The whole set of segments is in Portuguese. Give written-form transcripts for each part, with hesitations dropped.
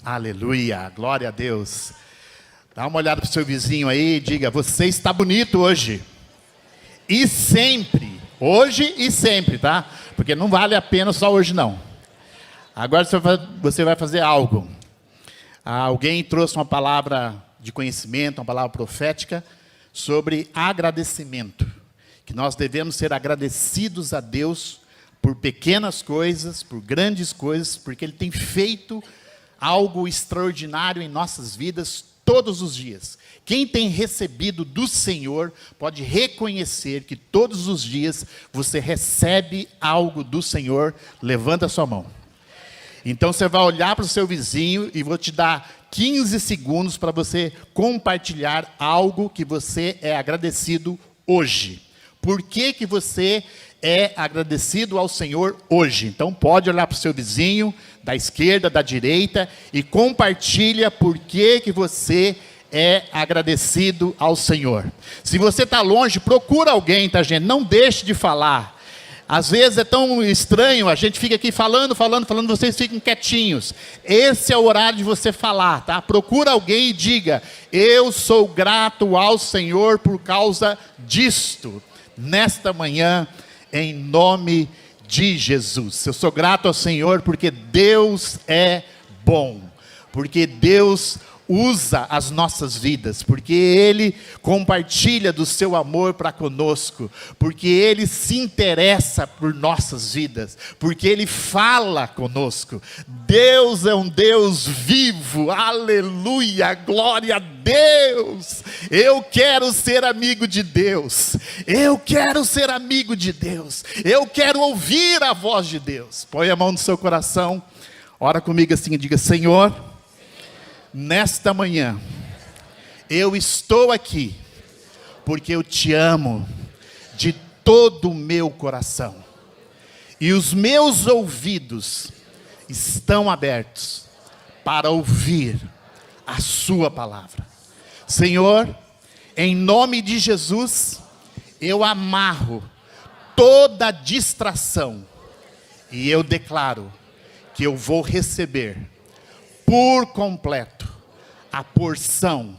Aleluia, glória a Deus. Dá uma olhada para o seu vizinho aí e diga: você está bonito hoje. E sempre, hoje e sempre, tá? Porque não vale a pena só hoje não. Agora você vai fazer algo. Alguém trouxe uma palavra de conhecimento, uma palavra profética sobre agradecimento. Que nós devemos ser agradecidos a Deus por pequenas coisas, por grandes coisas, porque Ele tem feito algo extraordinário em nossas vidas todos os dias. Quem tem recebido do Senhor pode reconhecer que todos os dias você recebe algo do Senhor. Levanta a sua mão. Então você vai olhar para o seu vizinho e vou te dar 15 segundos para você compartilhar algo que você é agradecido hoje. Por que que você é agradecido ao Senhor hoje? Então pode olhar para o seu vizinho, da esquerda, da direita, e compartilha por que que você é agradecido ao Senhor. Se você está longe, procura alguém, tá, gente? Não deixe de falar. Às vezes é tão estranho, a gente fica aqui falando, vocês ficam quietinhos. Esse é o horário de você falar, tá? Procura alguém e diga: eu sou grato ao Senhor por causa disto. Nesta manhã, em nome de Jesus. Eu sou grato ao Senhor porque Deus é bom. Porque Deus usa as nossas vidas, porque Ele compartilha do seu amor para conosco, porque Ele se interessa por nossas vidas, porque Ele fala conosco. Deus é um Deus vivo, aleluia, glória a Deus. Eu quero ser amigo de Deus, eu quero ser amigo de Deus, eu quero ouvir a voz de Deus. Põe a mão no seu coração, ora comigo assim e diga: Senhor, nesta manhã, eu estou aqui, porque eu te amo de todo o meu coração, e os meus ouvidos estão abertos para ouvir a sua palavra. Senhor, em nome de Jesus, eu amarro toda distração, e eu declaro que eu vou receber por completo a porção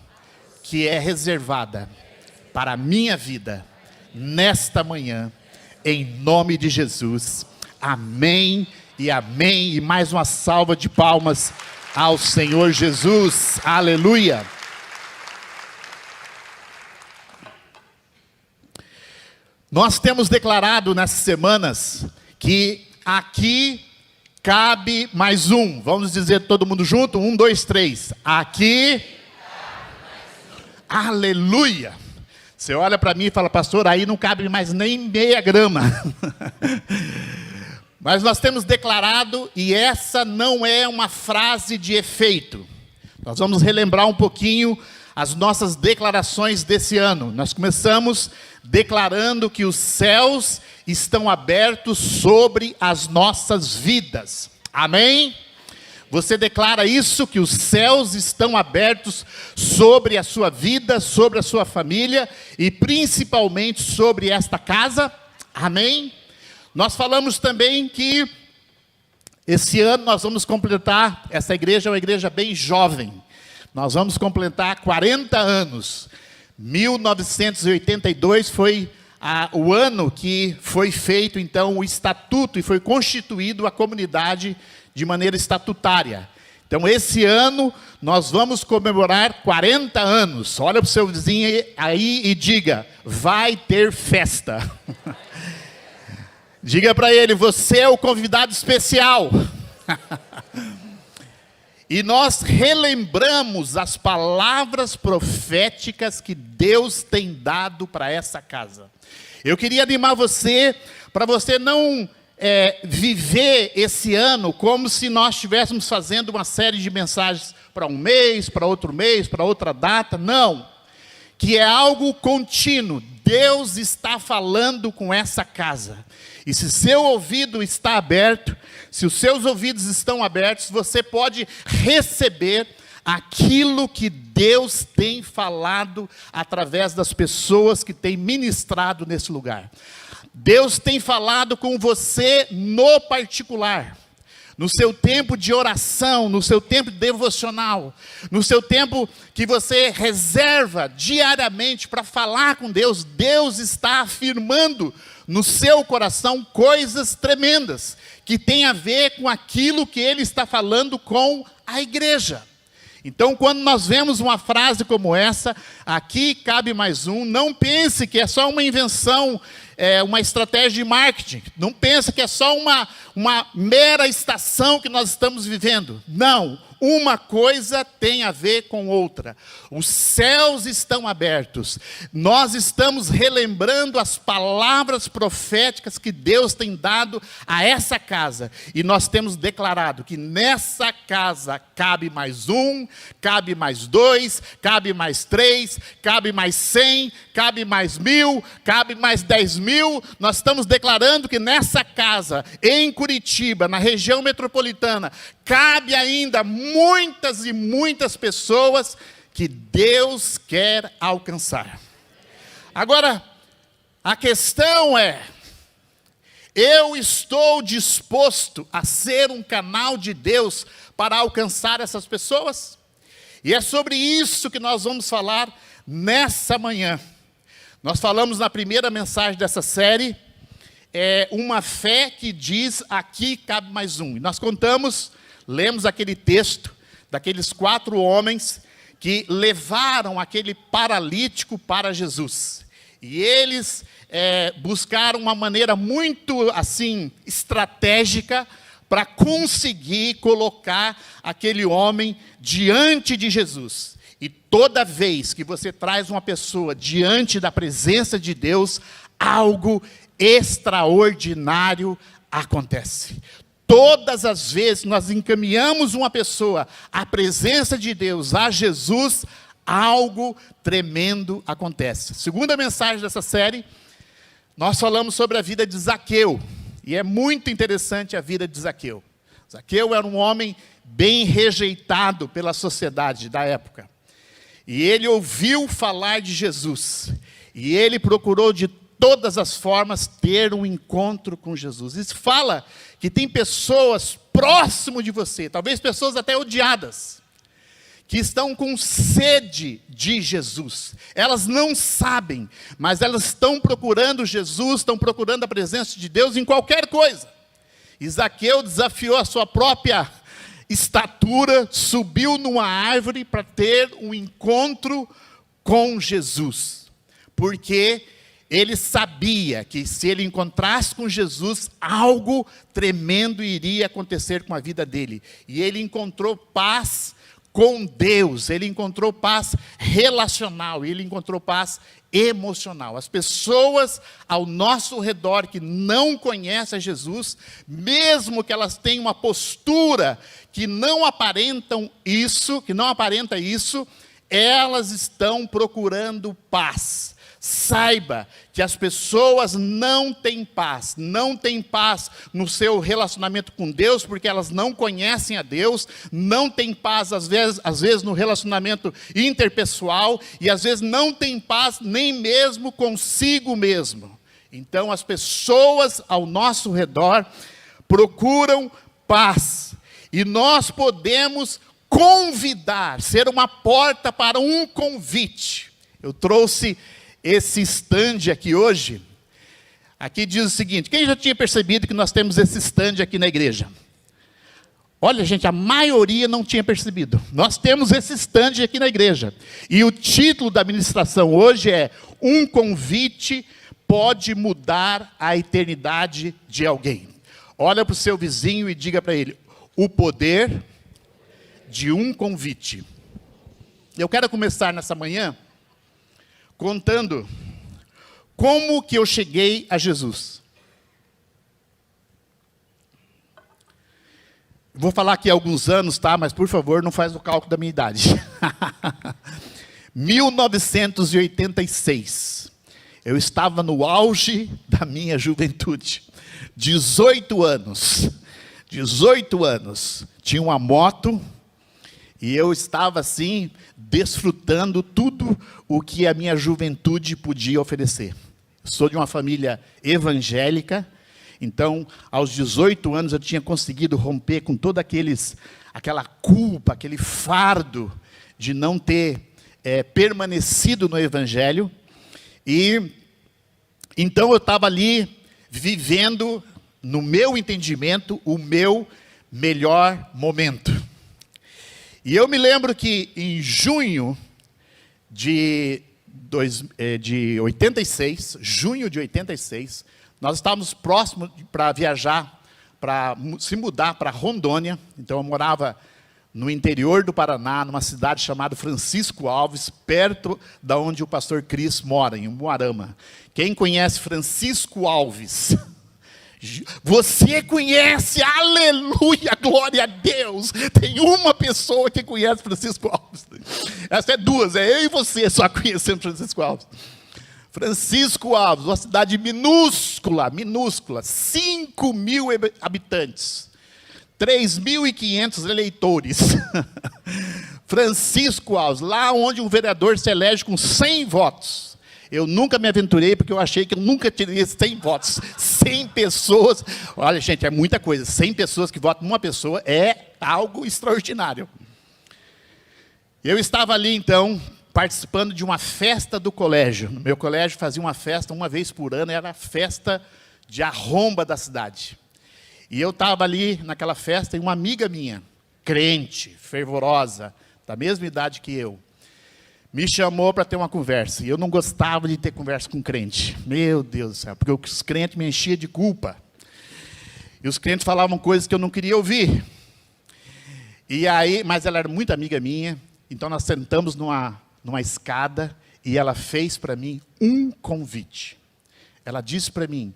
que é reservada para a minha vida nesta manhã, em nome de Jesus. Amém e amém. E mais uma salva de palmas ao Senhor Jesus. Aleluia. Nós temos declarado nessas semanas que aqui cabe mais um. Vamos dizer todo mundo junto? 1, 2, 3. Aqui. Aleluia. Você olha para mim e fala: pastor, aí não cabe mais nem meia grama. Mas nós temos declarado, e essa não é uma frase de efeito. Nós vamos relembrar um pouquinho as nossas declarações desse ano. Nós começamos declarando que os céus estão abertos sobre as nossas vidas. Amém? Você declara isso, que os céus estão abertos sobre a sua vida, sobre a sua família e principalmente sobre esta casa. Amém? Nós falamos também que esse ano nós vamos completar, essa igreja é uma igreja bem jovem. Nós vamos completar 40 anos. 1982 foi o ano que foi feito, então, o estatuto e foi constituído a comunidade de maneira estatutária. Então, esse ano, nós vamos comemorar 40 anos. Olha para o seu vizinho aí e diga: vai ter festa. Diga para ele: você é o convidado especial. E nós relembramos as palavras proféticas que Deus tem dado para essa casa. Eu queria animar você, para você não viver esse ano como se nós estivéssemos fazendo uma série de mensagens para um mês, para outra data. Não, que é algo contínuo. Deus está falando com essa casa. E se seu ouvido está aberto, se os seus ouvidos estão abertos, você pode receber aquilo que Deus tem falado através das pessoas que têm ministrado nesse lugar. Deus tem falado com você no particular. no seu tempo de oração, no seu tempo devocional, no seu tempo que você reserva diariamente para falar com Deus, Deus está afirmando no seu coração coisas tremendas, que tem a ver com aquilo que Ele está falando com a igreja. Então, quando nós vemos uma frase como essa, aqui cabe mais um, não pense que é só uma invenção, uma estratégia de marketing. Não pense que é só uma mera estação que nós estamos vivendo. Não, uma coisa tem a ver com outra. Os céus estão abertos. Nós estamos relembrando as palavras proféticas que Deus tem dado a essa casa. E nós temos declarado que nessa casa cabe mais um, cabe mais dois, cabe mais três, cabe mais 100, cabe mais 1000, cabe mais 10.000. Nós estamos declarando que nessa casa, em Curitiba, na região metropolitana, cabe ainda muitas e muitas pessoas que Deus quer alcançar. Agora, a questão é, eu estou disposto a ser um canal de Deus para alcançar essas pessoas? E é sobre isso que nós vamos falar nessa manhã. Nós falamos na primeira mensagem dessa série, uma fé que diz, aqui cabe mais um. E nós lemos aquele texto daqueles 4 homens que levaram aquele paralítico para Jesus. E eles buscaram uma maneira muito assim estratégica para conseguir colocar aquele homem diante de Jesus. E toda vez que você traz uma pessoa diante da presença de Deus, algo extraordinário acontece. Todas as vezes nós encaminhamos uma pessoa à presença de Deus, a Jesus, algo tremendo acontece. Segunda mensagem dessa série, nós falamos sobre a vida de Zaqueu. E é muito interessante a vida de Zaqueu. Zaqueu era um homem bem rejeitado pela sociedade da época. E ele ouviu falar de Jesus. E ele procurou de todas as formas ter um encontro com Jesus. Isso fala que tem pessoas próximo de você, talvez pessoas até odiadas, que estão com sede de Jesus. Elas não sabem, mas elas estão procurando Jesus, estão procurando a presença de Deus em qualquer coisa. E Zaqueu desafiou a sua própria estatura, subiu numa árvore para ter um encontro com Jesus. Porque ele sabia que se ele encontrasse com Jesus, algo tremendo iria acontecer com a vida dele. E ele encontrou paz com Deus, ele encontrou paz relacional, ele encontrou paz emocional. As pessoas ao nosso redor que não conhecem Jesus, mesmo que elas tenham uma postura que não aparenta isso, elas estão procurando paz. Saiba que as pessoas não têm paz no seu relacionamento com Deus, porque elas não conhecem a Deus, não têm paz às vezes no relacionamento interpessoal, e às vezes não têm paz nem mesmo consigo mesmo. Então as pessoas ao nosso redor procuram paz, e nós podemos convidar, ser uma porta para um convite. Eu trouxe esse stand aqui hoje. Aqui diz o seguinte: quem já tinha percebido que nós temos esse stand aqui na igreja? Olha, gente, a maioria não tinha percebido. Nós temos esse stand aqui na igreja. E o título da ministração hoje é: um convite pode mudar a eternidade de alguém. Olha para o seu vizinho e diga para ele: o poder de um convite. Eu quero começar nessa manhã contando como que eu cheguei a Jesus. Vou falar aqui alguns anos, tá? Mas por favor, não faz o cálculo da minha idade. 1986. Eu estava no auge da minha juventude. 18 anos. 18 anos. Tinha uma moto e eu estava assim, desfrutando tudo o que a minha juventude podia oferecer. Sou de uma família evangélica Então, aos 18 anos, eu tinha conseguido romper com toda aquela culpa, aquele fardo de não ter permanecido no Evangelho. E então eu estava ali vivendo, no meu entendimento, o meu melhor momento. E eu me lembro que em junho de 86, nós estávamos próximos para viajar, para se mudar para Rondônia. Então eu morava no interior do Paraná, numa cidade chamada Francisco Alves, perto da onde o pastor Cris mora, em Umuarama. Quem conhece Francisco Alves? Você conhece, aleluia, glória a Deus. Tem uma pessoa que conhece Francisco Alves. Essa é duas, é eu e você só conhecendo Francisco Alves. Francisco Alves, uma cidade minúscula, 5.000 habitantes, 3.500 eleitores. Francisco Alves, lá onde um vereador se elege com 100 votos. Eu nunca me aventurei, porque eu achei que eu nunca teria 100 votos. 100 pessoas. Olha, gente, é muita coisa. 100 pessoas que votam numa pessoa é algo extraordinário. Eu estava ali, então, participando de uma festa do colégio. No meu colégio fazia uma festa uma vez por ano, era a festa de arromba da cidade. E eu estava ali naquela festa e uma amiga minha, crente, fervorosa, da mesma idade que eu, me chamou para ter uma conversa. E eu não gostava de ter conversa com crente. Meu Deus do céu, porque os crentes me enchiam de culpa. E os crentes falavam coisas que eu não queria ouvir. E aí, mas ela era muito amiga minha, então nós sentamos numa escada e ela fez para mim um convite. Ela disse para mim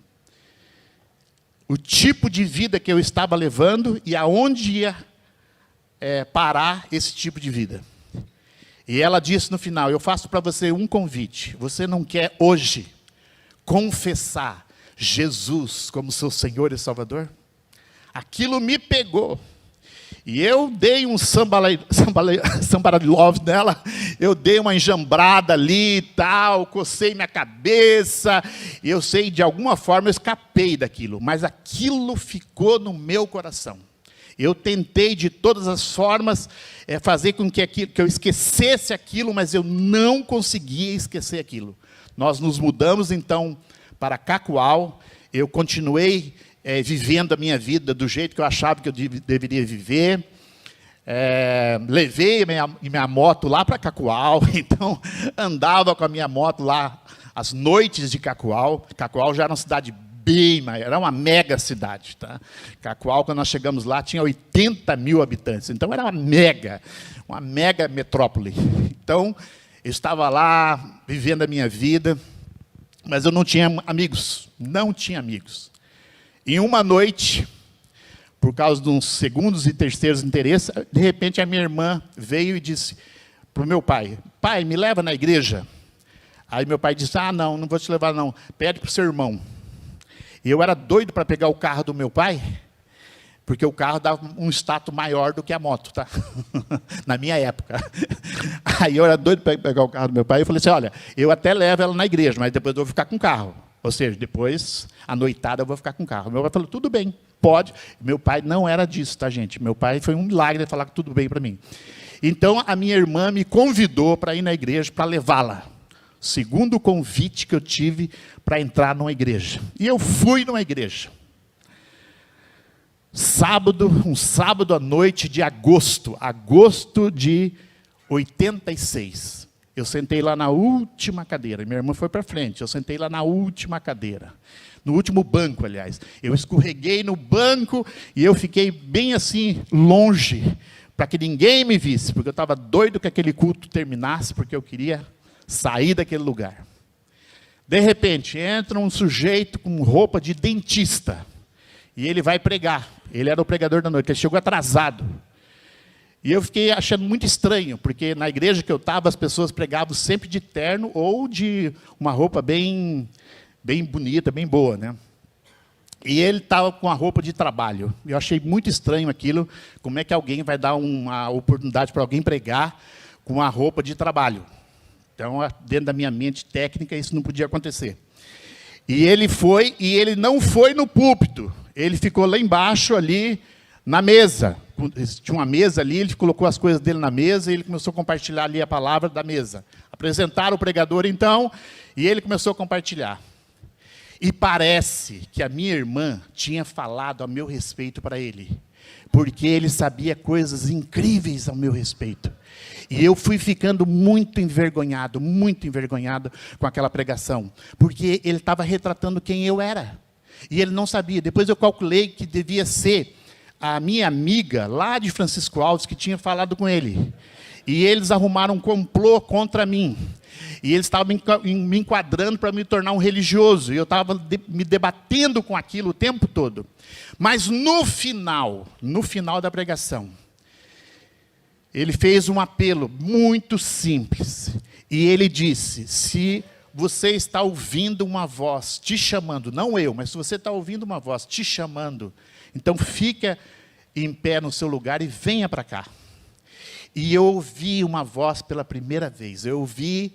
o tipo de vida que eu estava levando e aonde ia parar esse tipo de vida. E ela disse no final: eu faço para você um convite. Você não quer hoje confessar Jesus como seu Senhor e Salvador? Aquilo me pegou. E eu dei um sambaralove nela, eu dei uma enjambrada ali e tal, cocei minha cabeça, e eu sei, de alguma forma eu escapei daquilo, mas aquilo ficou no meu coração. Eu tentei de todas as formas fazer com que eu esquecesse aquilo, mas eu não conseguia esquecer aquilo. Nós nos mudamos então para Cacoal, eu continuei vivendo a minha vida do jeito que eu achava que eu deveria viver. Levei minha moto lá para Cacoal, então andava com a minha moto lá às noites de Cacoal. Cacoal já era uma cidade bem maior, era uma mega cidade. Tá? Cacoal, quando nós chegamos lá, tinha 80.000 habitantes, então era uma mega metrópole. Então, eu estava lá, vivendo a minha vida, mas eu não tinha amigos, Em uma noite, por causa de uns segundos e terceiros interesses, de repente a minha irmã veio e disse para o meu pai: pai, me leva na igreja. Aí meu pai disse: não vou te levar não, pede para o seu irmão. E eu era doido para pegar o carro do meu pai, porque o carro dava um status maior do que a moto, tá? Na minha época. Aí eu era doido para pegar o carro do meu pai, e eu falei assim: olha, eu até levo ela na igreja, mas depois eu vou ficar com o carro. Ou seja, depois, à noitada, eu vou ficar com o carro. Meu pai falou: tudo bem, pode. Meu pai não era disso, tá, gente? Meu pai foi um milagre de falar que tudo bem para mim. Então, a minha irmã me convidou para ir na igreja, para levá-la. Segundo convite que eu tive para entrar numa igreja. E eu fui numa igreja. Um sábado à noite de agosto de 86. Eu sentei lá na última cadeira. Minha irmã foi para frente. Eu sentei lá na última cadeira. No último banco, aliás. Eu escorreguei no banco e eu fiquei bem assim, longe, para que ninguém me visse, porque eu estava doido que aquele culto terminasse, porque eu queria sair daquele lugar. De repente, entra um sujeito com roupa de dentista. E ele vai pregar. Ele era o pregador da noite. Ele chegou atrasado. E eu fiquei achando muito estranho, porque na igreja que eu estava, as pessoas pregavam sempre de terno ou de uma roupa bem bonita, bem boa, né? E ele estava com a roupa de trabalho. Eu achei muito estranho aquilo. Como é que alguém vai dar uma oportunidade para alguém pregar com a roupa de trabalho? Então, dentro da minha mente técnica, isso não podia acontecer. E ele não foi no púlpito, ele ficou lá embaixo ali na mesa. Tinha uma mesa ali, ele colocou as coisas dele na mesa e ele começou a compartilhar ali a palavra da mesa. Apresentaram o pregador então, e ele começou a compartilhar. E parece que a minha irmã tinha falado a meu respeito para ele, porque ele sabia coisas incríveis a meu respeito. E eu fui ficando muito envergonhado com aquela pregação, porque ele estava retratando quem eu era. E ele não sabia. Depois eu calculei que devia ser a minha amiga lá de Francisco Alves que tinha falado com ele. E eles arrumaram um complô contra mim. E eles estavam me enquadrando para me tornar um religioso. E eu estava me debatendo com aquilo o tempo todo. Mas no final da pregação, ele fez um apelo muito simples. E ele disse: se você está ouvindo uma voz te chamando, não eu, mas se você está ouvindo uma voz te chamando, então fica em pé no seu lugar e venha para cá. E eu ouvi uma voz pela primeira vez. Eu ouvi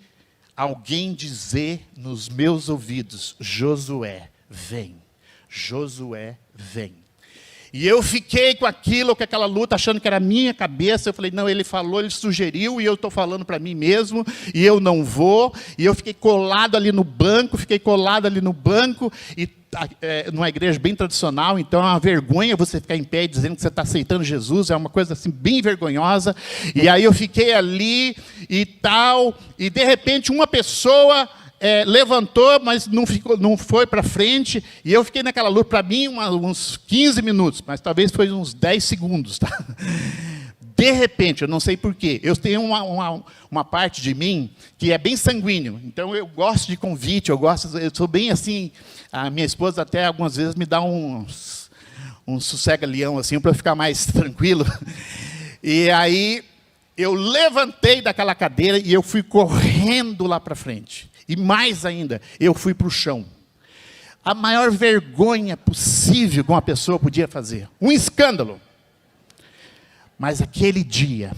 alguém dizer nos meus ouvidos: Josué, vem. Josué, vem. E eu fiquei com aquilo, com aquela luta, achando que era a minha cabeça. Eu falei, não, ele falou, ele sugeriu, e eu estou falando para mim mesmo, e eu não vou. E eu fiquei colado ali no banco, e numa igreja bem tradicional, então é uma vergonha você ficar em pé dizendo que você está aceitando Jesus, é uma coisa assim bem vergonhosa. E aí eu fiquei ali e tal, e de repente uma pessoa levantou, mas não foi para frente, e eu fiquei naquela luta, para mim, uns 15 minutos, mas talvez foi uns 10 segundos. Tá? De repente, eu não sei porquê, eu tenho uma parte de mim que é bem sanguíneo, então eu gosto de convite, eu sou bem assim, a minha esposa até algumas vezes me dá um sossega-leão, assim, para eu ficar mais tranquilo. E aí, eu levantei daquela cadeira e eu fui correndo lá para frente. E mais ainda, eu fui para o chão. A maior vergonha possível que uma pessoa podia fazer. Um escândalo. Mas aquele dia,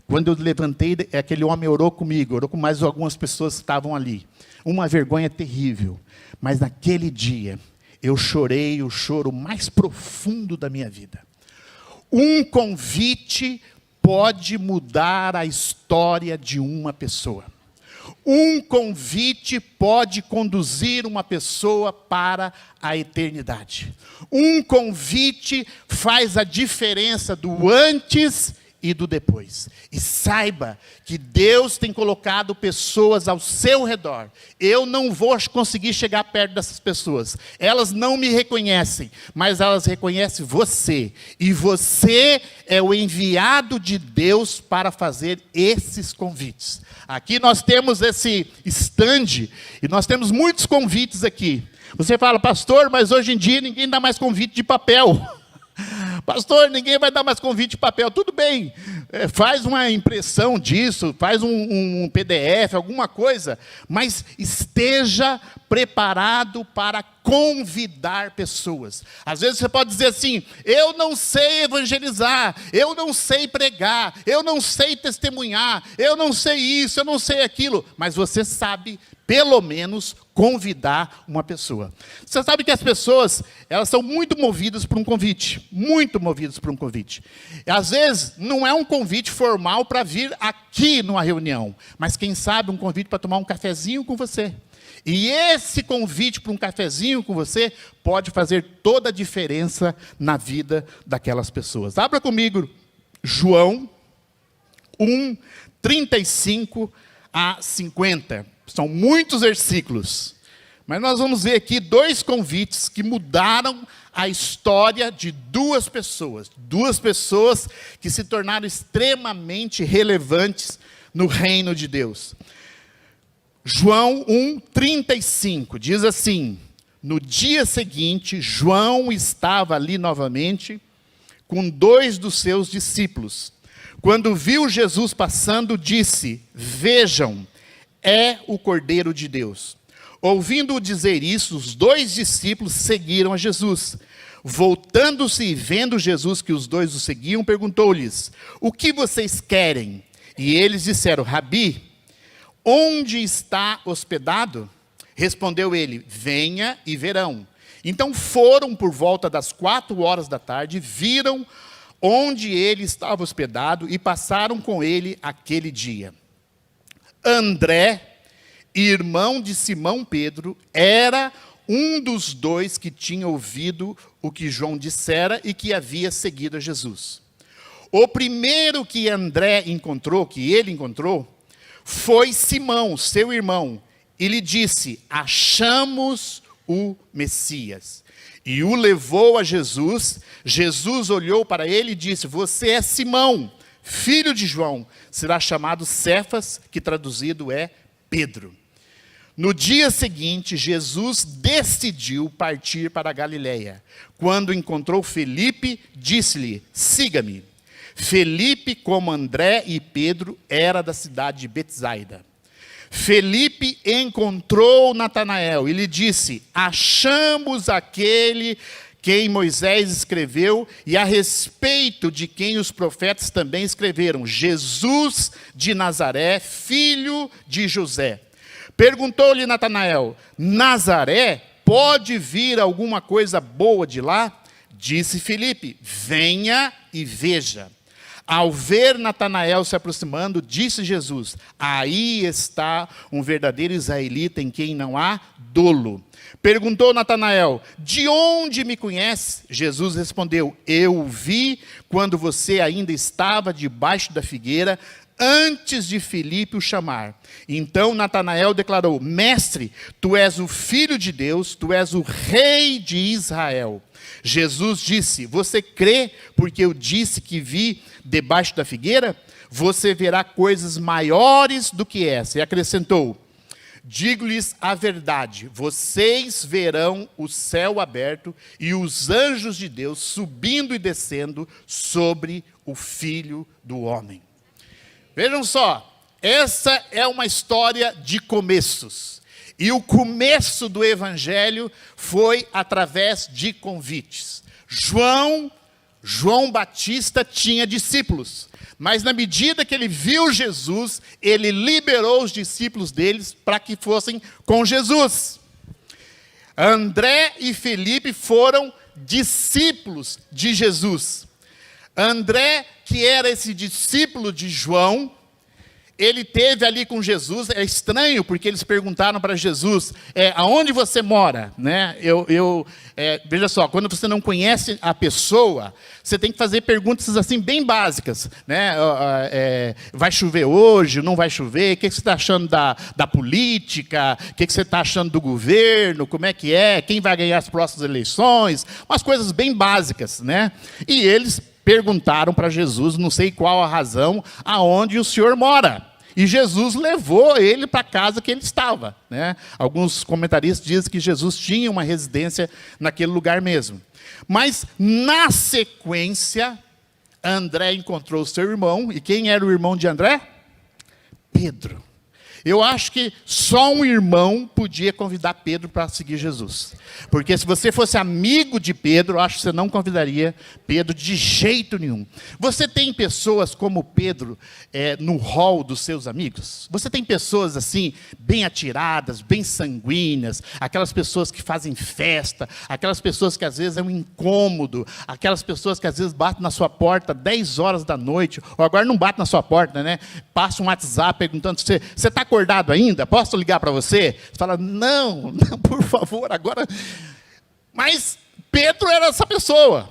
quando eu levantei, aquele homem orou comigo, orou com mais algumas pessoas que estavam ali. Uma vergonha terrível. Mas naquele dia, eu chorei o choro mais profundo da minha vida. Um convite pode mudar a história de uma pessoa. Um convite pode conduzir uma pessoa para a eternidade. Um convite faz a diferença do antes e do depois. E saiba que Deus tem colocado pessoas ao seu redor. Eu não vou conseguir chegar perto dessas pessoas. Elas não me reconhecem, mas elas reconhecem você. E você é o enviado de Deus para fazer esses convites. Aqui nós temos esse stand, e nós temos muitos convites aqui. Você fala, pastor, mas hoje em dia ninguém dá mais convite de papel. Pastor, ninguém vai dar mais convite de papel. Tudo bem, faz uma impressão disso, faz um PDF, alguma coisa, mas esteja preparado para convidar pessoas. Às vezes você pode dizer assim, eu não sei evangelizar, eu não sei pregar, eu não sei testemunhar, eu não sei isso, eu não sei aquilo, mas você sabe, pelo menos, convidar uma pessoa. Você sabe que as pessoas, elas são muito movidas por um convite, muito movidas por um convite. E, às vezes, não é um convite formal para vir aqui numa reunião, mas quem sabe um convite para tomar um cafezinho com você. E esse convite para um cafezinho com você pode fazer toda a diferença na vida daquelas pessoas. Abra comigo João 1, 35 a 50. São muitos versículos. Mas nós vamos ver aqui 2 convites que mudaram a história de 2 pessoas. 2 pessoas que se tornaram extremamente relevantes no reino de Deus. João 1:35 diz assim: no dia seguinte, João estava ali novamente com 2 dos seus discípulos. Quando viu Jesus passando, disse: vejam, é o Cordeiro de Deus. Ouvindo-o dizer isso, os 2 discípulos seguiram a Jesus. Voltando-se e vendo Jesus que os 2 o seguiam, perguntou-lhes: o que vocês querem? E eles disseram: Rabi, onde está hospedado? Respondeu ele: venha e verão. Então foram por volta das 4 horas da tarde, viram onde ele estava hospedado e passaram com ele aquele dia. André, irmão de Simão Pedro, era um dos dois que tinha ouvido o que João dissera e que havia seguido a Jesus. O primeiro que ele encontrou, foi Simão, seu irmão, e lhe disse: achamos o Messias. E o levou a Jesus. Jesus olhou para ele e disse: você é Simão, filho de João, será chamado Cefas, que traduzido é Pedro. No dia seguinte, Jesus decidiu partir para a Galileia. Quando encontrou Felipe, disse-lhe: siga-me. Felipe, como André e Pedro, era da cidade de Betsaida. Felipe encontrou Natanael e lhe disse: achamos aquele quem Moisés escreveu e a respeito de quem os profetas também escreveram, Jesus de Nazaré, filho de José. Perguntou-lhe Natanael: Nazaré, pode vir alguma coisa boa de lá? Disse Felipe: venha e veja. Ao ver Natanael se aproximando, disse Jesus: aí está um verdadeiro israelita em quem não há dolo. Perguntou Natanael: de onde me conhece? Jesus respondeu: eu o vi quando você ainda estava debaixo da figueira, antes de Filipe o chamar. Então Natanael declarou: mestre, tu és o Filho de Deus, tu és o Rei de Israel. Jesus disse: você crê porque eu disse que vi debaixo da figueira? Você verá coisas maiores do que essa. E acrescentou: digo-lhes a verdade, vocês verão o céu aberto e os anjos de Deus subindo e descendo sobre o Filho do Homem. Vejam só, essa é uma história de começos. E o começo do Evangelho foi através de convites. João Batista tinha discípulos, mas na medida que ele viu Jesus, ele liberou os discípulos deles para que fossem com Jesus. André e Felipe foram discípulos de Jesus. André, que era esse discípulo de João, ele teve ali com Jesus. É estranho porque eles perguntaram para Jesus: aonde você mora? Né? Veja só, quando você não conhece a pessoa, você tem que fazer perguntas assim bem básicas, né? Vai chover hoje? Não vai chover? O que você está achando da política? O que você está achando do governo? Como é que é? Quem vai ganhar as próximas eleições? Umas coisas bem básicas, né? E eles perguntaram para Jesus, não sei qual a razão, aonde o Senhor mora. E Jesus levou ele para a casa que ele estava, né? Alguns comentaristas dizem que Jesus tinha uma residência naquele lugar mesmo. Mas, na sequência, André encontrou seu irmão. E quem era o irmão de André? Pedro. Eu acho que só um irmão podia convidar Pedro para seguir Jesus. Porque se você fosse amigo de Pedro, eu acho que você não convidaria Pedro de jeito nenhum. Você tem pessoas como Pedro no hall dos seus amigos? Você tem pessoas assim, bem atiradas, bem sanguíneas, aquelas pessoas que fazem festa, aquelas pessoas que às vezes é um incômodo, aquelas pessoas que às vezes batem na sua porta 10 horas da noite, ou agora não bate na sua porta, né? Passa um WhatsApp perguntando: você está acordado ainda? Posso ligar para você? Você fala: não, por favor, agora. Mas Pedro era essa pessoa.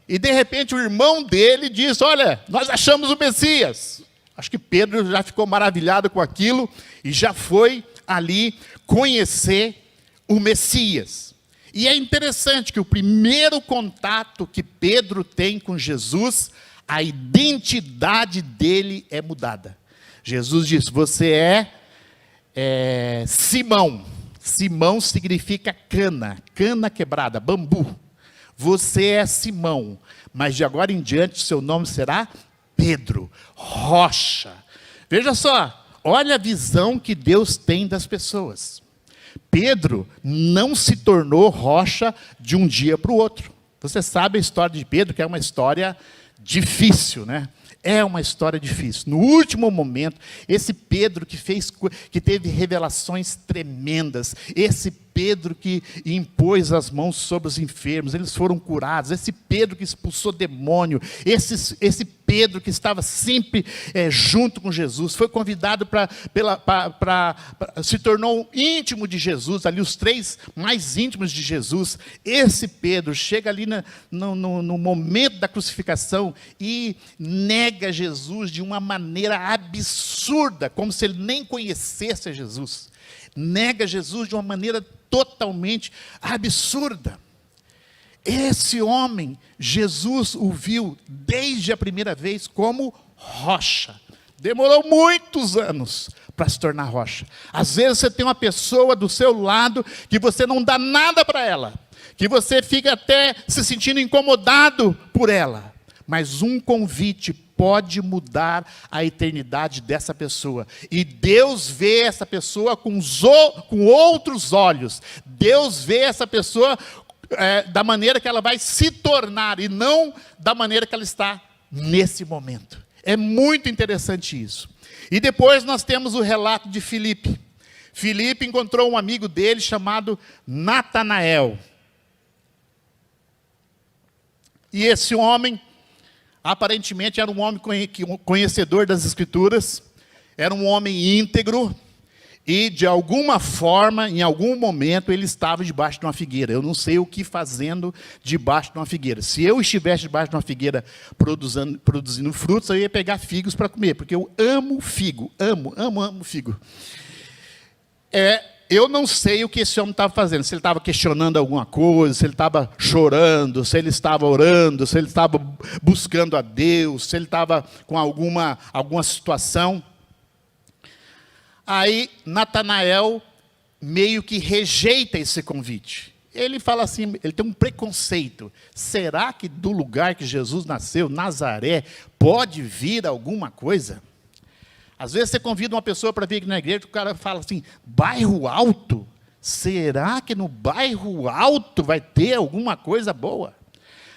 E de repente o irmão dele diz: olha, nós achamos o Messias. Acho que Pedro já ficou maravilhado com aquilo e já foi ali conhecer o Messias. E é interessante que o primeiro contato que Pedro tem com Jesus, a identidade dele é mudada. Jesus diz: você é Simão. Simão significa cana quebrada, bambu. Você é Simão, mas de agora em diante seu nome será Pedro, rocha. Veja só, olha a visão que Deus tem das pessoas. Pedro não se tornou rocha de um dia para o outro. Você sabe a história de Pedro, que é uma história difícil, né? É uma história difícil. No último momento, esse Pedro que teve revelações tremendas, esse Pedro que impôs as mãos sobre os enfermos, eles foram curados, esse Pedro que expulsou demônio, esse Pedro que estava sempre junto com Jesus, foi convidado se tornou íntimo de Jesus, ali os 3 mais íntimos de Jesus. Esse Pedro chega ali no momento da crucificação e nega Jesus de uma maneira absurda, como se ele nem conhecesse a Jesus. Nega Jesus de uma maneira totalmente absurda. Esse homem, Jesus o viu desde a primeira vez como rocha. Demorou muitos anos para se tornar rocha. Às vezes você tem uma pessoa do seu lado que você não dá nada para ela, que você fica até se sentindo incomodado por ela. Mas um convite pode mudar a eternidade dessa pessoa. E Deus vê essa pessoa com outros olhos. Deus vê essa pessoa da maneira que ela vai se tornar, e não da maneira que ela está nesse momento. É muito interessante isso. E depois nós temos o relato de Filipe. Filipe encontrou um amigo dele chamado Natanael. E esse homem, aparentemente, era um homem conhecedor das Escrituras, era um homem íntegro, e de alguma forma, em algum momento, ele estava debaixo de uma figueira. Eu não sei o que fazendo debaixo de uma figueira. Se eu estivesse debaixo de uma figueira produzindo frutos, eu ia pegar figos para comer, porque eu amo figo, amo figo. Eu não sei o que esse homem estava fazendo, se ele estava questionando alguma coisa, se ele estava chorando, se ele estava orando, se ele estava buscando a Deus, se ele estava com alguma situação. Aí Natanael meio que rejeita esse convite. Ele fala assim, ele tem um preconceito. Será que do lugar que Jesus nasceu, Nazaré, pode vir alguma coisa? Às vezes você convida uma pessoa para vir aqui na igreja, o cara fala assim, bairro alto? Será que no bairro alto vai ter alguma coisa boa?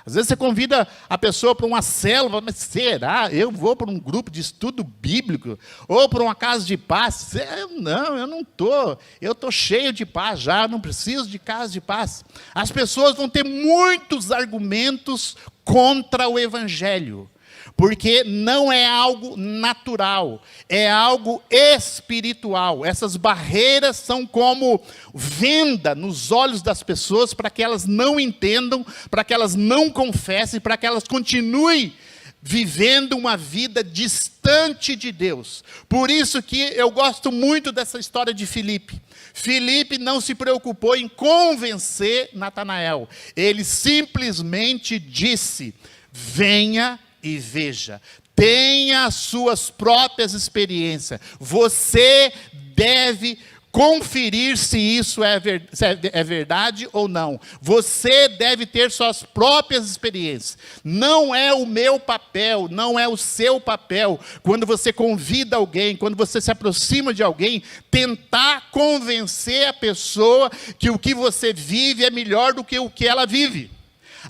Às vezes você convida a pessoa para uma célula, mas será? Eu vou para um grupo de estudo bíblico? Ou para uma casa de paz? Não, eu não estou. Eu estou cheio de paz já, não preciso de casa de paz. As pessoas vão ter muitos argumentos contra o evangelho. Porque não é algo natural, é algo espiritual. Essas barreiras são como venda nos olhos das pessoas para que elas não entendam, para que elas não confessem, para que elas continuem vivendo uma vida distante de Deus. Por isso que eu gosto muito dessa história de Filipe. Filipe não se preocupou em convencer Natanael. Ele simplesmente disse, venha e veja, tenha as suas próprias experiências. Você deve conferir se isso é verdade ou não. Você deve ter suas próprias experiências. Não é o meu papel, não é o seu papel, quando você convida alguém, quando você se aproxima de alguém, tentar convencer a pessoa que o que você vive é melhor do que o que ela vive.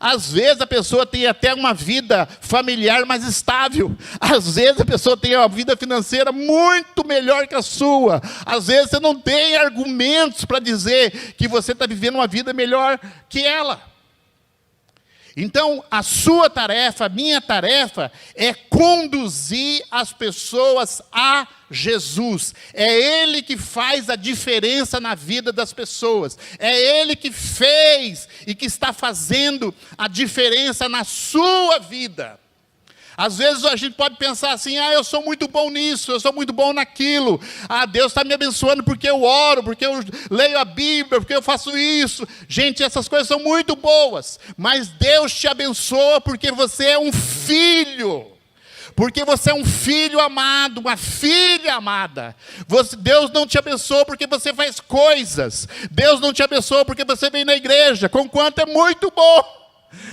Às vezes a pessoa tem até uma vida familiar mais estável. Às vezes a pessoa tem uma vida financeira muito melhor que a sua. Às vezes você não tem argumentos para dizer que você está vivendo uma vida melhor que ela. Então, a sua tarefa, a minha tarefa, é conduzir as pessoas a Jesus. É Ele que faz a diferença na vida das pessoas. É Ele que fez e que está fazendo a diferença na sua vida. Às vezes a gente pode pensar assim, eu sou muito bom nisso, eu sou muito bom naquilo. Deus está me abençoando porque eu oro, porque eu leio a Bíblia, porque eu faço isso. Gente, essas coisas são muito boas. Mas Deus te abençoa porque você é um filho. Porque você é um filho amado, uma filha amada. Deus não te abençoa porque você faz coisas. Deus não te abençoa porque você vem na igreja, conquanto é muito bom.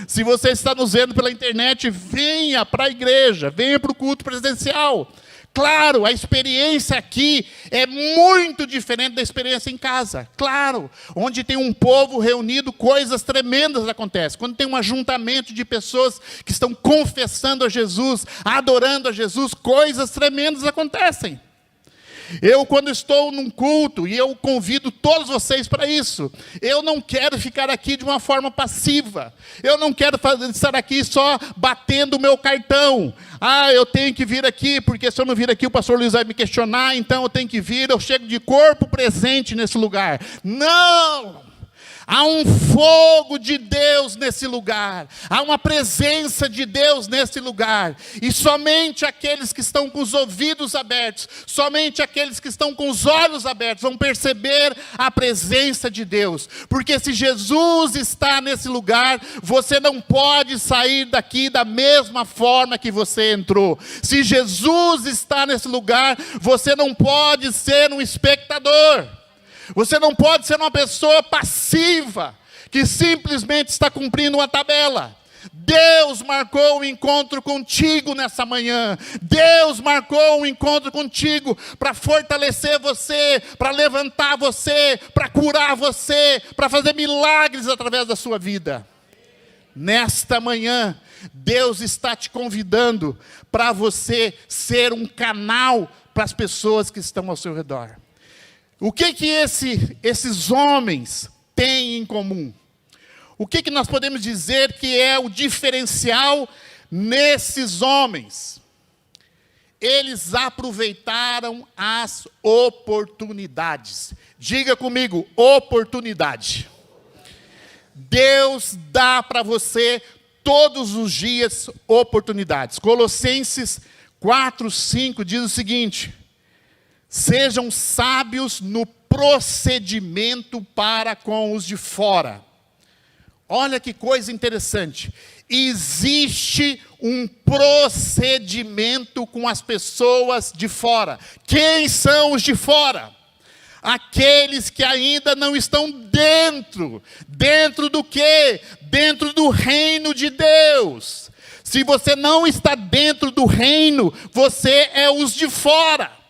Se você está nos vendo pela internet, venha para a igreja, venha para o culto presencial. Claro, a experiência aqui é muito diferente da experiência em casa. Claro, onde tem um povo reunido, coisas tremendas acontecem. Quando tem um ajuntamento de pessoas que estão confessando a Jesus, adorando a Jesus, coisas tremendas acontecem. Eu, quando estou num culto, e eu convido todos vocês para isso, eu não quero ficar aqui de uma forma passiva. Eu não quero estar aqui só batendo o meu cartão. Eu tenho que vir aqui, porque se eu não vir aqui o pastor Luiz vai me questionar, então eu tenho que vir, eu chego de corpo presente nesse lugar. Não! Há um fogo de Deus nesse lugar, há uma presença de Deus nesse lugar, e somente aqueles que estão com os ouvidos abertos, somente aqueles que estão com os olhos abertos vão perceber a presença de Deus, porque se Jesus está nesse lugar, você não pode sair daqui da mesma forma que você entrou. Se Jesus está nesse lugar, você não pode ser um espectador. Você não pode ser uma pessoa passiva, que simplesmente está cumprindo uma tabela. Deus marcou um encontro contigo nessa manhã. Deus marcou um encontro contigo para fortalecer você, para levantar você, para curar você, para fazer milagres através da sua vida. Nesta manhã, Deus está te convidando para você ser um canal para as pessoas que estão ao seu redor. O que esses homens têm em comum? O que nós podemos dizer que é o diferencial nesses homens? Eles aproveitaram as oportunidades. Diga comigo, oportunidade. Deus dá para você todos os dias oportunidades. Colossenses 4:5 diz o seguinte: sejam sábios no procedimento para com os de fora. Olha que coisa interessante. Existe um procedimento com as pessoas de fora. Quem são os de fora? Aqueles que ainda não estão dentro. Dentro do quê? Dentro do reino de Deus. Se você não está dentro do reino, você é os de fora.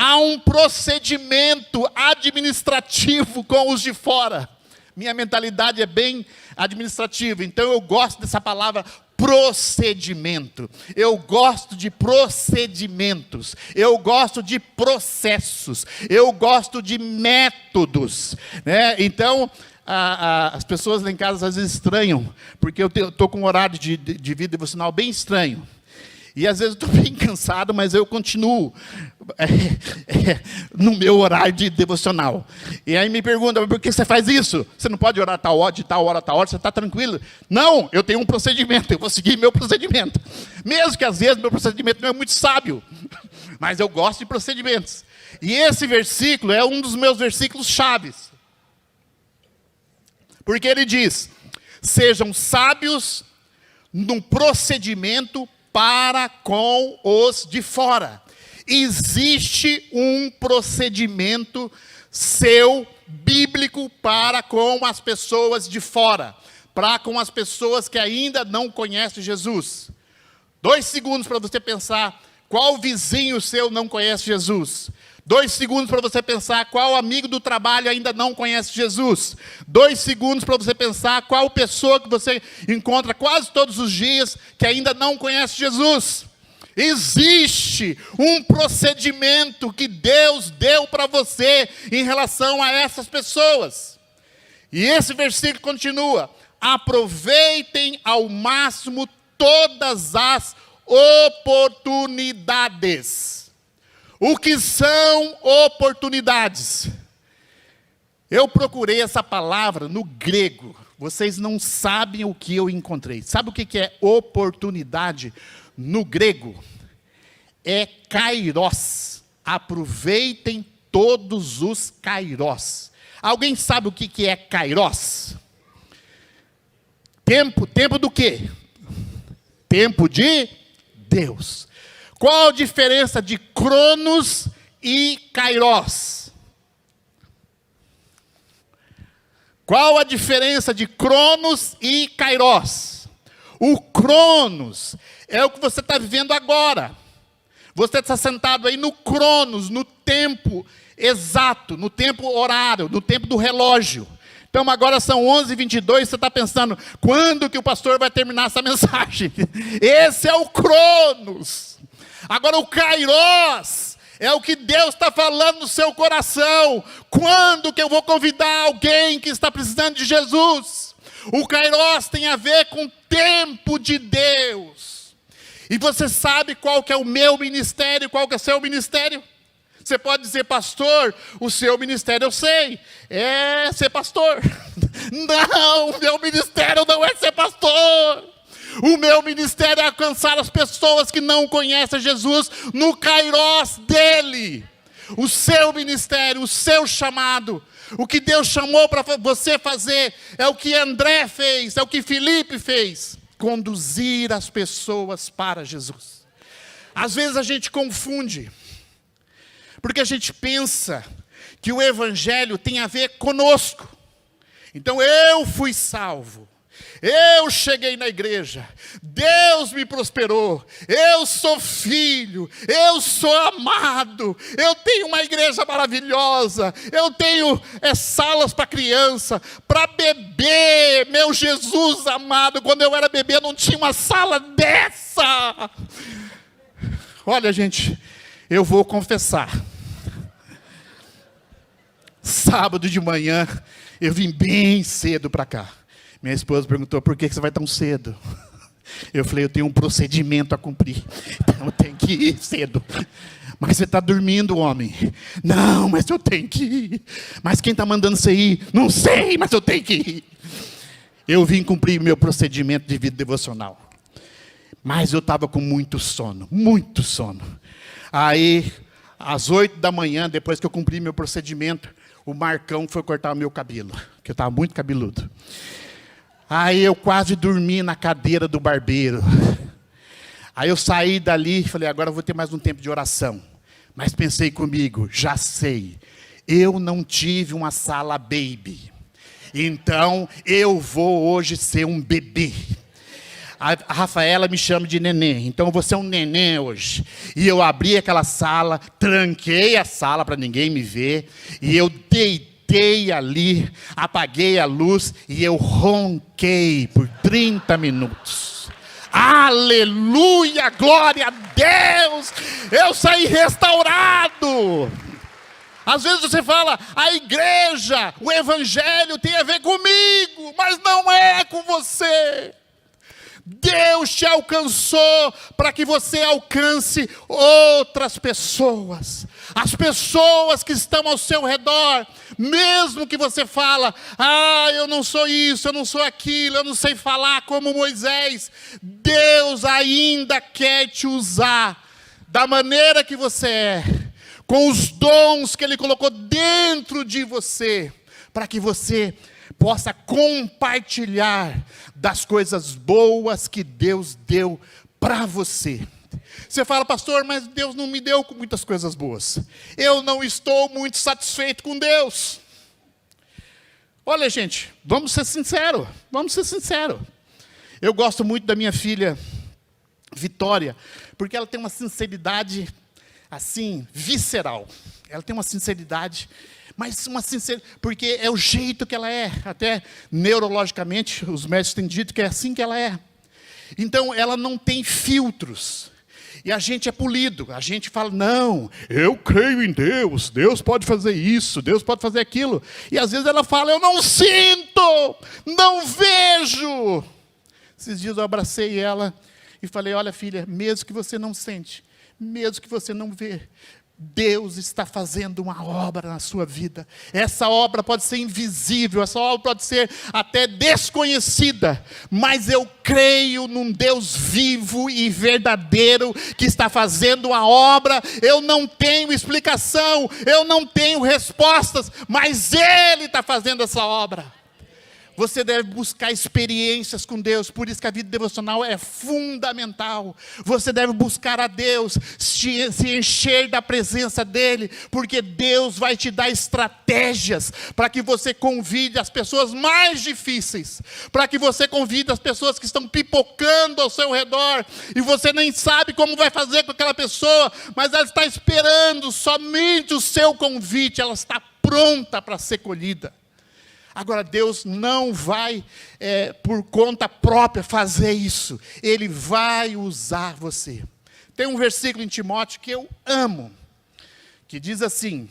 Há um procedimento administrativo com os de fora. Minha mentalidade é bem administrativa, então eu gosto dessa palavra procedimento. Eu gosto de procedimentos. Eu gosto de processos. Eu gosto de métodos, né? Então, as pessoas lá em casa às vezes estranham, porque eu estou com um horário de vida devocional bem estranho. E às vezes eu estou bem cansado, mas eu continuo no meu horário de devocional. E aí me perguntam, por que você faz isso? Você não pode orar tal hora, de tal hora, você está tranquilo? Não, eu tenho um procedimento, eu vou seguir meu procedimento. Mesmo que às vezes meu procedimento não é muito sábio, mas eu gosto de procedimentos. E esse versículo é um dos meus versículos chaves. Porque ele diz, sejam sábios no procedimento para com os de fora. Existe um procedimento seu, bíblico, para com as pessoas de fora. Para com as pessoas que ainda não conhecem Jesus. 2 segundos para você pensar, qual vizinho seu não conhece Jesus? 2 segundos para você pensar qual amigo do trabalho ainda não conhece Jesus. 2 segundos para você pensar qual pessoa que você encontra quase todos os dias que ainda não conhece Jesus. Existe um procedimento que Deus deu para você em relação a essas pessoas. E esse versículo continua: aproveitem ao máximo todas as oportunidades. O que são oportunidades? Eu procurei essa palavra no grego. Vocês não sabem o que eu encontrei. Sabe o que é oportunidade no grego? É kairos. Aproveitem todos os kairos. Alguém sabe o que é kairos? Tempo do quê? Tempo de Deus. Qual a diferença de Cronos e Kairos? Qual a diferença de Cronos e Kairos? O Cronos é o que você está vivendo agora. Você está sentado aí no cronos, no tempo exato, no tempo horário, no tempo do relógio. Então agora são 11h22, você está pensando, quando que o pastor vai terminar essa mensagem? Esse é o cronos. Agora o kairos é o que Deus está falando no seu coração. Quando que eu vou convidar alguém que está precisando de Jesus? O kairos tem a ver com o tempo de Deus. E você sabe qual que é o meu ministério, qual que é o seu ministério? Você pode dizer, pastor, o seu ministério eu sei, é ser pastor. Não, o meu ministério não é ser pastor. O meu ministério é alcançar as pessoas que não conhecem Jesus no kairos dele. O seu ministério, o seu chamado, o que Deus chamou para você fazer, é o que André fez, é o que Felipe fez. Conduzir as pessoas para Jesus. Às vezes a gente confunde, porque a gente pensa que o evangelho tem a ver conosco. Então eu fui salvo, eu cheguei na igreja, Deus me prosperou, eu sou filho, eu sou amado, eu tenho uma igreja maravilhosa, eu tenho salas para criança, para bebê, meu Jesus amado, quando eu era bebê não tinha uma sala dessa. Olha gente, eu vou confessar, sábado de manhã eu vim bem cedo para cá. Minha esposa perguntou, por que você vai tão cedo? Eu falei, eu tenho um procedimento a cumprir, então eu tenho que ir cedo. Mas você está dormindo, homem? Não, mas eu tenho que ir. Mas quem está mandando você ir? Não sei, mas eu tenho que ir. Eu vim cumprir meu procedimento de vida devocional. Mas eu estava com muito sono, muito sono. Aí, às 8h, depois que eu cumpri meu procedimento, o Marcão foi cortar o meu cabelo, que eu estava muito cabeludo. Aí eu quase dormi na cadeira do barbeiro. Aí eu saí dali e falei, agora eu vou ter mais um tempo de oração. Mas pensei comigo, já sei, eu não tive uma sala baby. Então eu vou hoje ser um bebê. A Rafaela me chama de neném, então eu vou ser um neném hoje. E eu abri aquela sala, tranquei a sala para ninguém me ver, e eu deitei ali, apaguei a luz, e eu ronquei por 30 minutos. Aleluia, glória a Deus, eu saí restaurado. Às vezes você fala, a igreja, o evangelho tem a ver comigo, mas não é com você. Deus te alcançou para que você alcance outras pessoas. As pessoas que estão ao seu redor, mesmo que você fala, eu não sou isso, eu não sou aquilo, eu não sei falar como Moisés. Deus ainda quer te usar da maneira que você é, com os dons que Ele colocou dentro de você, para que você possa compartilhar das coisas boas que Deus deu para você. Você fala, pastor, mas Deus não me deu muitas coisas boas. Eu não estou muito satisfeito com Deus. Olha, gente, vamos ser sinceros. Eu gosto muito da minha filha, Vitória, porque ela tem uma sinceridade, assim, visceral. Ela tem uma sinceridade, mas uma sinceridade, porque é o jeito que ela é. Até neurologicamente, os médicos têm dito que é assim que ela é. Então, ela não tem filtros. E a gente é polido. A gente fala, não, eu creio em Deus. Deus pode fazer isso, Deus pode fazer aquilo. E às vezes ela fala, eu não sinto, não vejo. Esses dias eu abracei ela e falei, olha filha, mesmo que você não sente, mesmo que você não vê, Deus está fazendo uma obra na sua vida. Essa obra pode ser invisível, essa obra pode ser até desconhecida, mas eu creio num Deus vivo e verdadeiro que está fazendo a obra. Eu não tenho explicação, eu não tenho respostas, mas Ele está fazendo essa obra. Você deve buscar experiências com Deus. Por isso que a vida devocional é fundamental. Você deve buscar a Deus, se encher da presença dEle, porque Deus vai te dar estratégias para que você convide as pessoas mais difíceis, para que você convide as pessoas que estão pipocando ao seu redor, e você nem sabe como vai fazer com aquela pessoa, mas ela está esperando somente o seu convite, ela está pronta para ser colhida. Agora, Deus não vai, por conta própria, fazer isso. Ele vai usar você. Tem um versículo em Timóteo que eu amo, que diz assim,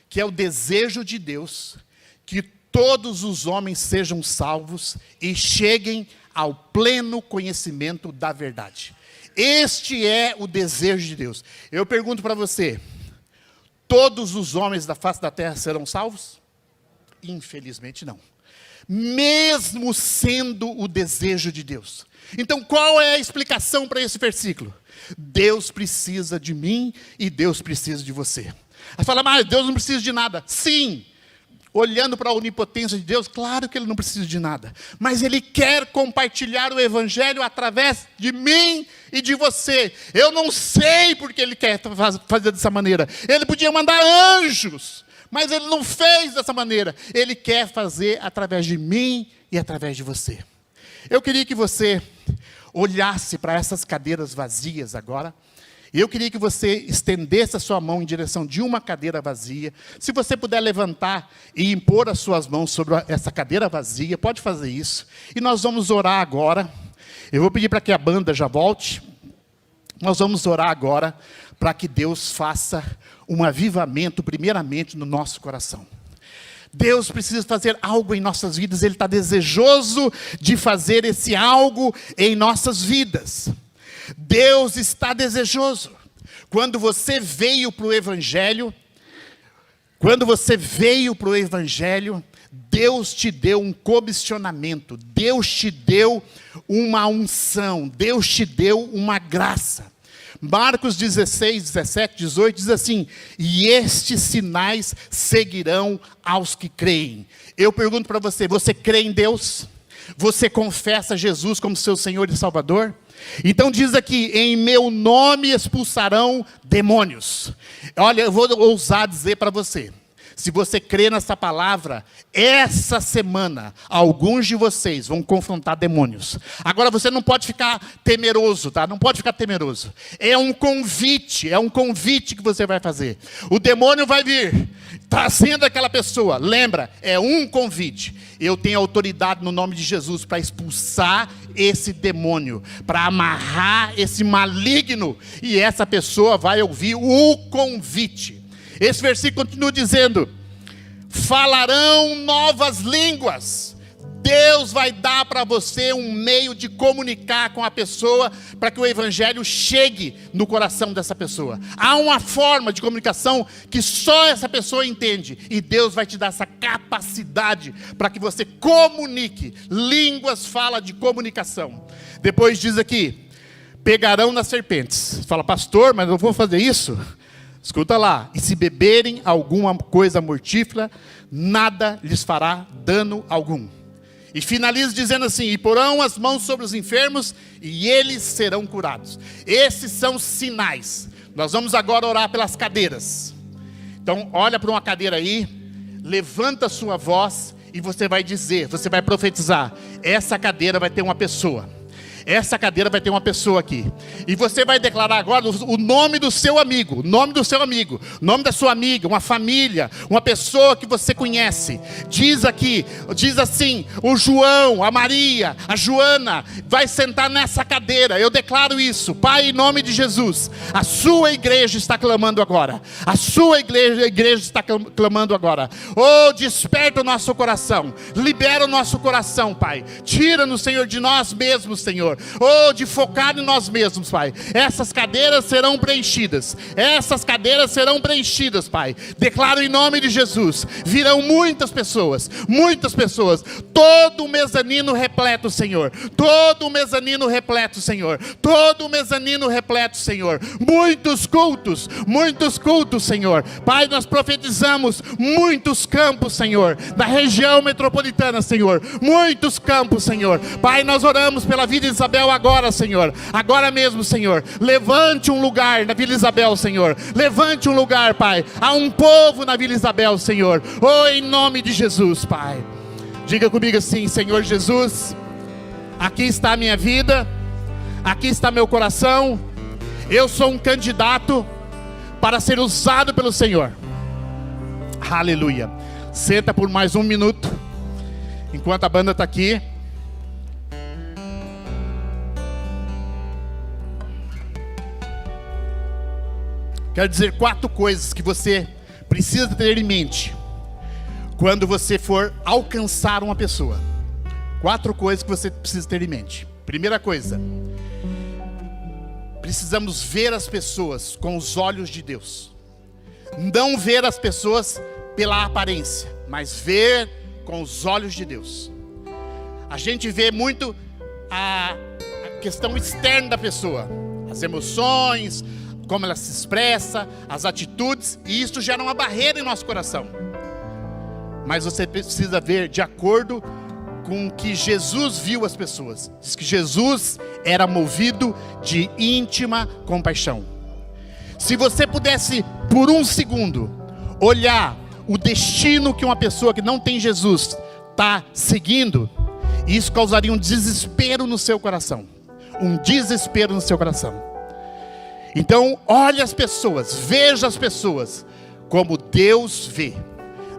que é o desejo de Deus, que todos os homens sejam salvos e cheguem ao pleno conhecimento da verdade. Este é o desejo de Deus. Eu pergunto para você, todos os homens da face da terra serão salvos? Infelizmente não. Mesmo sendo o desejo de Deus. Então qual é a explicação para esse versículo? Deus precisa de mim e Deus precisa de você. Aí fala, mas Deus não precisa de nada. Sim, olhando para a onipotência de Deus, claro que Ele não precisa de nada. Mas Ele quer compartilhar o Evangelho através de mim e de você. Eu não sei porque Ele quer fazer dessa maneira. Ele podia mandar anjos, mas Ele não fez dessa maneira. Ele quer fazer através de mim e através de você. Eu queria que você olhasse para essas cadeiras vazias agora. E eu queria que você estendesse a sua mão em direção de uma cadeira vazia. Se você puder levantar e impor as suas mãos sobre essa cadeira vazia, pode fazer isso. E nós vamos orar agora. Eu vou pedir para que a banda já volte. Nós vamos orar agora para que Deus faça um avivamento, primeiramente, no nosso coração. Deus precisa fazer algo em nossas vidas. Ele está desejoso de fazer esse algo em nossas vidas. Deus está desejoso. Quando você veio para o Evangelho, Deus te deu um comissionamento, Deus te deu uma unção, Deus te deu uma graça. Marcos 16, 17, 18 diz assim, e estes sinais seguirão aos que creem. Eu pergunto para você, você crê em Deus? Você confessa Jesus como seu Senhor e Salvador? Então diz aqui, em meu nome expulsarão demônios. Olha, eu vou ousar dizer para você, se você crê nessa palavra, essa semana, alguns de vocês vão confrontar demônios. Agora você não pode ficar temeroso, tá? Não pode ficar temeroso. É um convite que você vai fazer. O demônio vai vir, trazendo aquela pessoa. Lembra, é um convite. Eu tenho autoridade no nome de Jesus para expulsar esse demônio, para amarrar esse maligno. E essa pessoa vai ouvir o convite. Esse versículo continua dizendo, falarão novas línguas. Deus vai dar para você um meio de comunicar com a pessoa, para que o Evangelho chegue no coração dessa pessoa. Há uma forma de comunicação que só essa pessoa entende, e Deus vai te dar essa capacidade, para que você comunique. Línguas fala de comunicação. Depois diz aqui, pegarão nas serpentes. Fala, pastor, mas eu vou fazer isso? Escuta lá, e se beberem alguma coisa mortífera, nada lhes fará dano algum. E finaliza dizendo assim, e porão as mãos sobre os enfermos, e eles serão curados. Esses são sinais. Nós vamos agora orar pelas cadeiras. Então, olha para uma cadeira aí, levanta a sua voz, e você vai dizer, você vai profetizar, essa cadeira vai ter uma pessoa. Essa cadeira vai ter uma pessoa aqui. E você vai declarar agora o nome do seu amigo. O nome do seu amigo. O nome da sua amiga, uma família. Uma pessoa que você conhece. Diz aqui, diz assim, o João, a Maria, a Joana, vai sentar nessa cadeira. Eu declaro isso. Pai, em nome de Jesus. A sua igreja está clamando agora. A sua igreja está clamando agora. Oh, desperta o nosso coração. Libera o nosso coração, Pai. Tira-nos, Senhor, de nós mesmos, Senhor. Senhor, de focar em nós mesmos, Pai. Essas cadeiras serão preenchidas, Pai. Declaro em nome de Jesus, virão muitas pessoas, todo o mezanino repleto, Senhor, muitos cultos, Senhor. Pai, nós profetizamos muitos campos, Senhor, da região metropolitana, Senhor, muitos campos, Senhor. Pai, nós oramos pela Vila Isabel agora, Senhor, agora mesmo, Senhor. Levante um lugar na Vila Isabel, Senhor, levante um lugar, Pai. Há um povo na Vila Isabel, Senhor, em nome de Jesus, Pai. Diga comigo assim: Senhor Jesus, aqui está a minha vida, aqui está meu coração. Eu sou um candidato para ser usado pelo Senhor. Aleluia. Senta por mais um minuto, enquanto a banda está aqui. Quero dizer 4 coisas que você precisa ter em mente quando você for alcançar uma pessoa. 4 coisas que você precisa ter em mente. Primeira coisa: precisamos ver as pessoas com os olhos de Deus. Não ver as pessoas pela aparência, mas ver com os olhos de Deus. A gente vê muito a questão externa da pessoa, as emoções, como ela se expressa, as atitudes, e isso gera uma barreira em nosso coração. Mas você precisa ver de acordo com que Jesus viu as pessoas. Diz que Jesus era movido de íntima compaixão. Se você pudesse, por um segundo, olhar o destino que uma pessoa que não tem Jesus está seguindo, isso causaria um desespero no seu coração. Então, olhe as pessoas, veja as pessoas como Deus vê.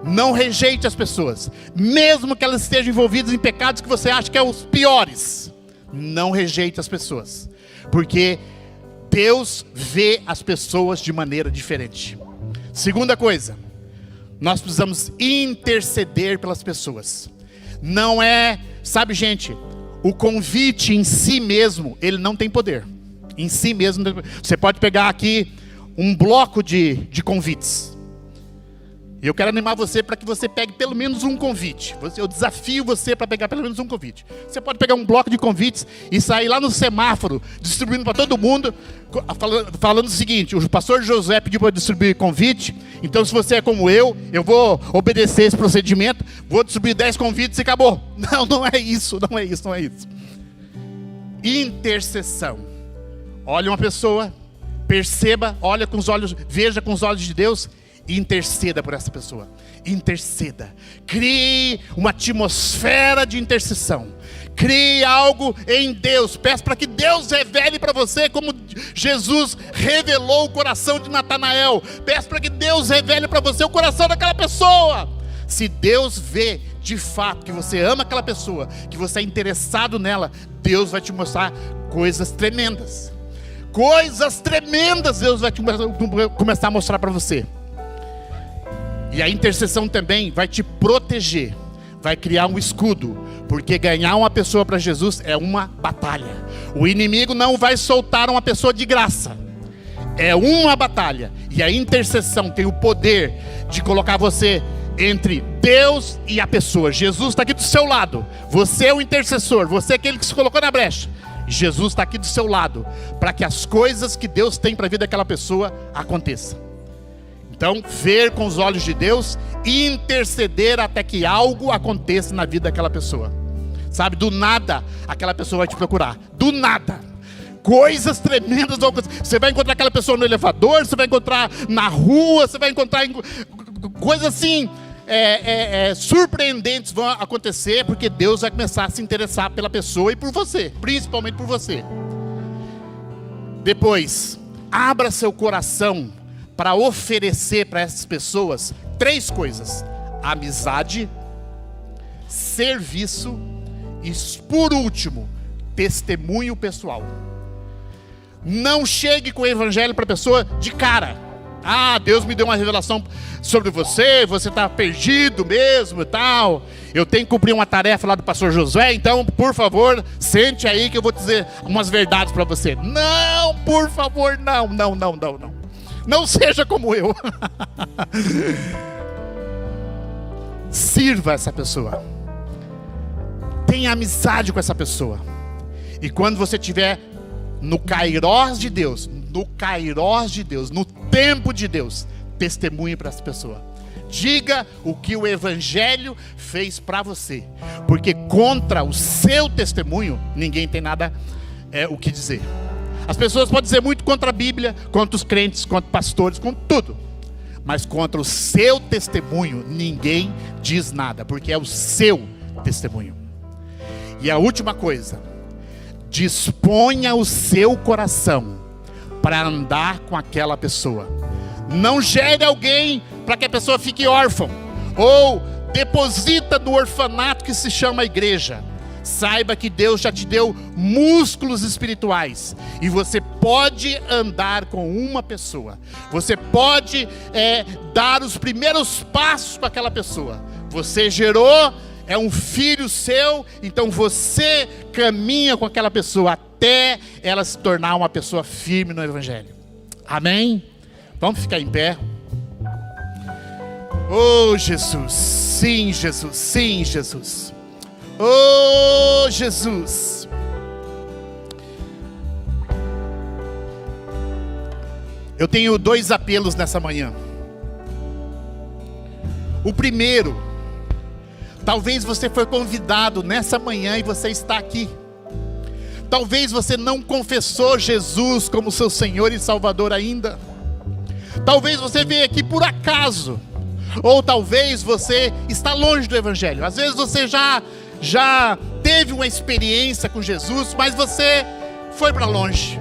Não rejeite as pessoas, mesmo que elas estejam envolvidas em pecados que você acha que é os piores. Não rejeite as pessoas, porque Deus vê as pessoas de maneira diferente. Segunda coisa, nós precisamos interceder pelas pessoas. Não é, sabe, gente, o convite em si mesmo, ele não tem poder. Em si mesmo, você pode pegar aqui um bloco de convites. Eu quero animar você para que você pegue pelo menos um convite. Eu desafio você para pegar pelo menos um convite. Você pode pegar um bloco de convites e sair lá no semáforo, distribuindo para todo mundo, falando o seguinte: o pastor Josué pediu para distribuir convite, então se você é como eu vou obedecer esse procedimento, vou distribuir 10 convites e acabou. Não é isso. Intercessão. Olha uma pessoa, perceba, olha com os olhos, veja com os olhos de Deus, e interceda por essa pessoa. Interceda. Crie uma atmosfera de intercessão. Crie algo em Deus. Peça para que Deus revele para você, como Jesus revelou o coração de Natanael. Peça para que Deus revele para você o coração daquela pessoa. Se Deus vê de fato que você ama aquela pessoa, que você é interessado nela, Deus vai te mostrar coisas tremendas. Deus vai começar a mostrar para você. E a intercessão também vai te proteger, vai criar um escudo, porque ganhar uma pessoa para Jesus é uma batalha. O inimigo não vai soltar uma pessoa de graça, é uma batalha. E a intercessão tem o poder de colocar você entre Deus e a pessoa. Jesus está aqui do seu lado, você é o intercessor, você é aquele que se colocou na brecha. Jesus está aqui do seu lado, para que as coisas que Deus tem para a vida daquela pessoa aconteçam. Então, ver com os olhos de Deus e interceder até que algo aconteça na vida daquela pessoa. Sabe, do nada, aquela pessoa vai te procurar. Do nada. Coisas tremendas vão acontecer. Você vai encontrar aquela pessoa no elevador, você vai encontrar na rua, você vai encontrar coisas assim, surpreendentes vão acontecer, porque Deus vai começar a se interessar pela pessoa e por você, principalmente por você. Depois, abra seu coração para oferecer para essas pessoas 3 coisas: amizade, serviço e, por último, testemunho pessoal. Não chegue com o evangelho para a pessoa de cara. Ah, Deus me deu uma revelação sobre você, você está perdido mesmo e tal. Eu tenho que cumprir uma tarefa lá do pastor Josué, então, por favor, sente aí que eu vou dizer umas verdades para você. Não, por favor, não. Não seja como eu. Sirva essa pessoa. Tenha amizade com essa pessoa. E quando você estiver no kairós de Deus, no tempo de Deus, testemunhe para essa pessoa. Diga o que o Evangelho fez para você. Porque contra o seu testemunho, ninguém tem nada o que dizer. As pessoas podem dizer muito contra a Bíblia, contra os crentes, contra pastores, contra tudo. Mas contra o seu testemunho, ninguém diz nada, porque é o seu testemunho. E a última coisa, disponha o seu coração para andar com aquela pessoa. Não gere alguém para que a pessoa fique órfã, ou deposita no orfanato que se chama igreja. Saiba que Deus já te deu músculos espirituais e você pode andar com uma pessoa. Você pode dar os primeiros passos com aquela pessoa. Você gerou, é um filho seu, então você caminha com aquela pessoa até ela se tornar uma pessoa firme no Evangelho. Amém? Vamos ficar em pé. Oh, Jesus, sim, Jesus, sim, Jesus. Oh, Jesus. Eu tenho 2 apelos nessa manhã. O primeiro, talvez você foi convidado nessa manhã e você está aqui. Talvez você não confessou Jesus como seu Senhor e Salvador ainda. Talvez você veio aqui por acaso. Ou talvez você está longe do Evangelho. Às vezes você já teve uma experiência com Jesus, mas você foi para longe.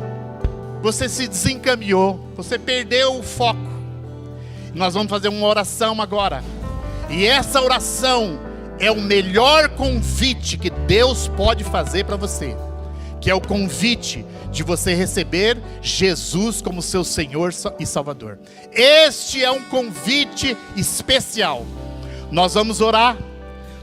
Você se desencaminhou. Você perdeu o foco. Nós vamos fazer uma oração agora. E essa oração é o melhor convite que Deus pode fazer para você. Que é o convite de você receber Jesus como seu Senhor e Salvador. Este é um convite especial. Nós vamos orar.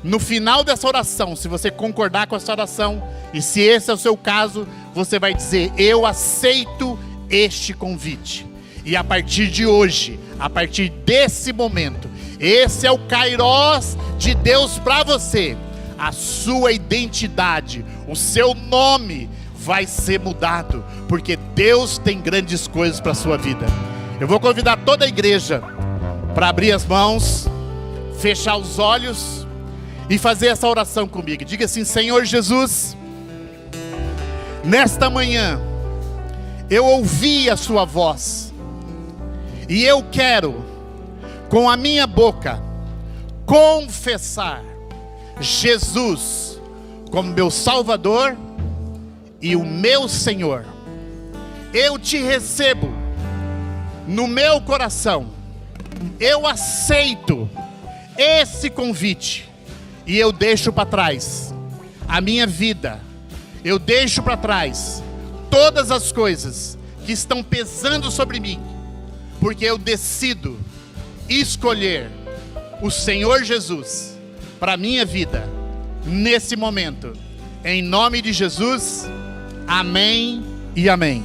No final dessa oração, se você concordar com essa oração, e se esse é o seu caso, você vai dizer: eu aceito este convite. E a partir de hoje, a partir desse momento, esse é o kairós de Deus para você. A sua identidade, o seu nome vai ser mudado, porque Deus tem grandes coisas para a sua vida. Eu vou convidar toda a igreja para abrir as mãos, fechar os olhos e fazer essa oração comigo. Diga assim: Senhor Jesus, nesta manhã eu ouvi a sua voz e eu quero com a minha boca confessar Jesus como meu Salvador e o meu Senhor. Eu te recebo no meu coração. Eu aceito esse convite e eu deixo para trás a minha vida. Eu deixo para trás todas as coisas que estão pesando sobre mim, porque eu decido escolher o Senhor Jesus para a minha vida nesse momento. Em nome de Jesus, amém e amém.